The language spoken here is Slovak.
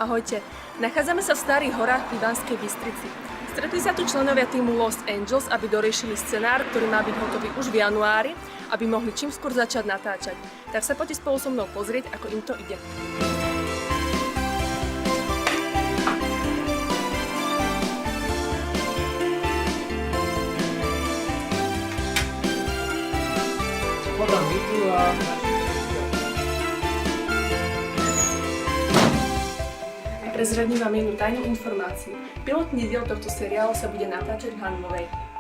Ahojte, nachádzame sa v Starých horách pri Banskej Bystrici. Stretli sa tu členovia týmu Los Angeles, aby doriešili scenár, ktorý má byť hotový už v januári, aby mohli čím skôr začať natáčať. Tak sa poďte spolu so mnou pozrieť, ako im to ide. Podám výzvu a Prezradím vám jednu tajnú informáciu. Pilotný diel tohto seriálu sa bude natáčať v Hanmovej.